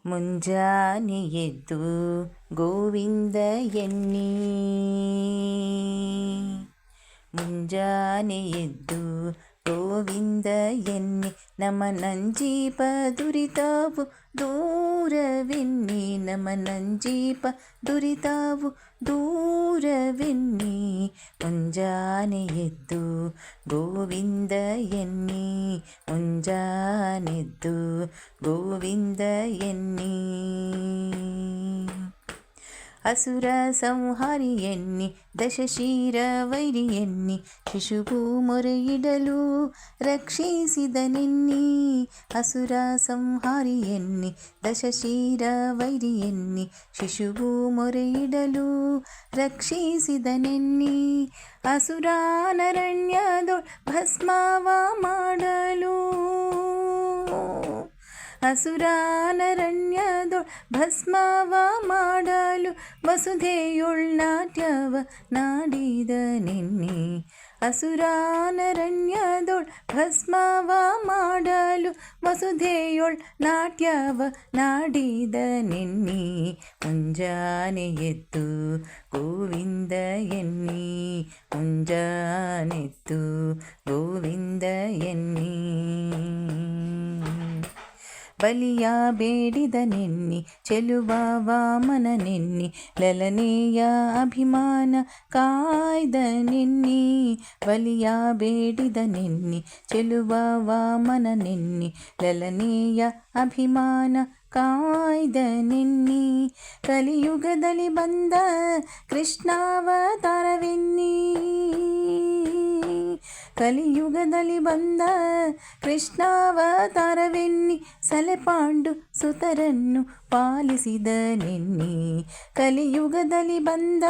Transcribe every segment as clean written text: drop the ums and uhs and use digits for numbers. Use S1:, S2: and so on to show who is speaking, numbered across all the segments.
S1: ಮುಂಜಾನೆ ಎದ್ದು ಗೋವಿಂದ ಎನ್ನಿ, ಮುಂಜಾನೆ ಎದ್ದು ಗೋವಿಂದ ಎನ್ನಿ, ನಮ್ಮ ನಂಜೀಪ ದುರಿತಾವು ದೂರವೆನ್ನಿ, ನಮ್ಮ ನಂಜೀಪ ದುರಿತಾವು ದೂರವೆನ್ನಿ. ಮುಂಜಾನೆ ಎದ್ದು ಗೋವಿಂದ ಎನ್ನಿ, ಮುಂಜಾನೆದ್ದು ಗೋವಿಂದ ಎನ್ನಿ. ಅಸುರ ಸಂಹಾರಿ ಎನ್ನಿ, ದಶಶಿರ ವೈರಿ ಎನ್ನಿ, ಶಿಶುವು ಮೊರೆಯಿಡಲು ರಕ್ಷಿಸಿದನೆನ್ನಿ. ಅಸುರ ಸಂಹಾರಿ ಎನ್ನಿ, ದಶಶಿರ ವೈರಿ ಎನ್ನಿ, ಶಿಶುವು ಮೊರೆಯಿಡಲು ರಕ್ಷಿಸಿದನೆನ್ನಿ. ಅಸುರಾನರಣ್ಯದೊಳ್ ಭಸ್ಮವ ಮಾಡಲು, ಅಸುರಾನರಣ್ಯದೊಳ್ ಭಸ್ಮವ ಮಾಡಲು, ವಸುಧೆಯೊಳ್ ನಾಟ್ಯವ ನಾಡಿದನೆನ್ನಿ. ಅಸುರಾನರಣ್ಯದೊಳ್ ಭಸ್ಮವ ಮಾಡಲು, ವಸುಧೆಯೊಳ್ ನಾಟ್ಯವ ನಾಡಿದನೆನ್ನಿ. ಮುಂಜಾನೆ ಎದ್ದು ಗೋವಿಂದ ಎನ್ನಿ, ಮುಂಜಾನೆದ್ದು ಗೋವಿಂದ ಎನ್ನಿ. ಬಲಿಯ ಬೇಡಿದನೆನ್ನಿ, ಚೆಲುವ ವಾಮನನೆನ್ನಿ, ಲಲನೆಯ ಅಭಿಮಾನ ಕಾಯ್ದನೆನ್ನಿ. ಬಲಿಯ ಬೇಡಿದನೆನ್ನಿ, ಚೆಲುವ ವಾಮನನೆನ್ನಿ, ಲಲನೆಯ ಅಭಿಮಾನ ಕಾಯ್ದನೆನ್ನಿ. ಕಲಿಯುಗದಲ್ಲಿ ಬಂದ ಕೃಷ್ಣಾವತಾರವೆನ್ನಿ, ಕಲಿಯುಗದಲ್ಲಿ ಬಂದ ಕೃಷ್ಣಾವತಾರವೆನ್ನಿ, ಸಲೆಪಾಂಡು ಸುತರನ್ನು ಪಾಲಿಸಿದನೆನ್ನಿ. ಕಲಿಯುಗದಲ್ಲಿ ಬಂದ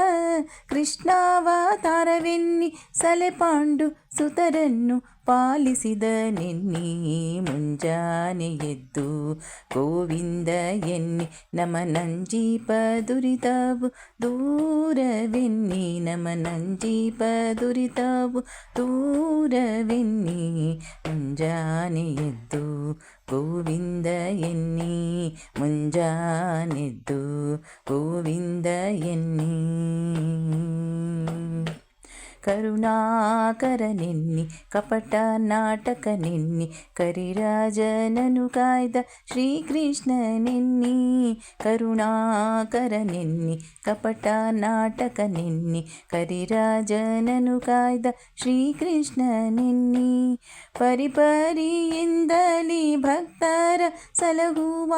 S1: ಕೃಷ್ಣಾವತಾರವೆನ್ನಿ, ಸಲೆಪಾಂಡು ಸುತರನ್ನು ಪಾಲಿಸಿದನೆನ್ನಿ. ಮುಂಜಾನೆ ಎದ್ದು ಗೋವಿಂದ ಎನ್ನಿ, ನಮ್ಮ ನಂಜೀಪ ದುರಿತಾವು ದೂರವೆನ್ನಿ, ನಮ್ಮ ನಂಜೀಪ ದುರಿತಾವು ದೂರವೆನ್ನಿ. ಮುಂಜಾನೆ ಎದ್ದು ಗೋವಿಂದ ಎನ್ನಿ, ಮುಂಜಾನೆದ್ದು ಗೋವಿಂದ ಎನ್ನಿ. ಕರುಣಾಕರನೆನ್ನಿ, ಕಪಟ ನಾಟಕನೆನ್ನಿ, ಕರಿರಾಜನನು ಕಾಯ್ದ ಶ್ರೀಕೃಷ್ಣನೆನ್ನಿ. ಕರುಣಾಕರನೆನ್ನಿ, ಕಪಟ ನಾಟಕನೆನ್ನಿ, ಕರಿರಾಜನನು ಕಾಯ್ದ ಶ್ರೀಕೃಷ್ಣನೆನ್ನಿ. ಪರಿಪರಿಯಿಂದಲಿ ಭಕ್ತರ ಸಲಹುವ,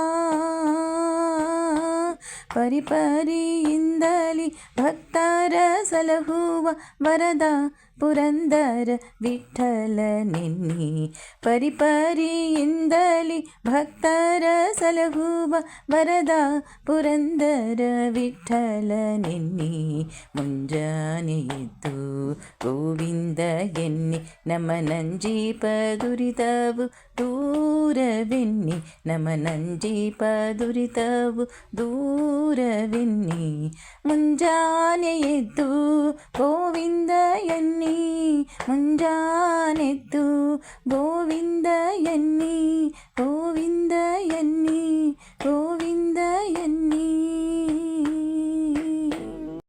S1: ಪರಿಪರಿಯಿಂದಲಿ ಭಕ್ತರ ಸಲಹುವ ವರದ ಪುರಂದರ ವಿಠ್ಠಲನೆನ್ನಿ. ಪರಿಪರಿಯಿಂದಲಿ ಭಕ್ತರ ಸಲಹುವ ವರದ ಪುರಂದರ ವಿಠ್ಠಲನೆನ್ನಿ. ಮುಂಜಾನೆ ಎದ್ದು ಗೋವಿಂದ ಎನ್ನಿ, ನಮ್ಮ ನಂಜೀಪ ದುರಿತಾವು ದೂರವೆನ್ನಿ, ನಮ್ಮ ನಂಜೀಪ ದುರಿತಾವು ದೂರವೆನ್ನಿ. ಮುಂಜಾನೆ ಎದ್ದು ಗೋವಿಂದ ಎನ್ನಿ, ಮುಂಜಾನೆದ್ದು ಗೋವಿಂದ ಎನ್ನಿ, ಗೋವಿಂದ ಎನ್ನಿ, ಗೋವಿಂದ ಎನ್ನಿ.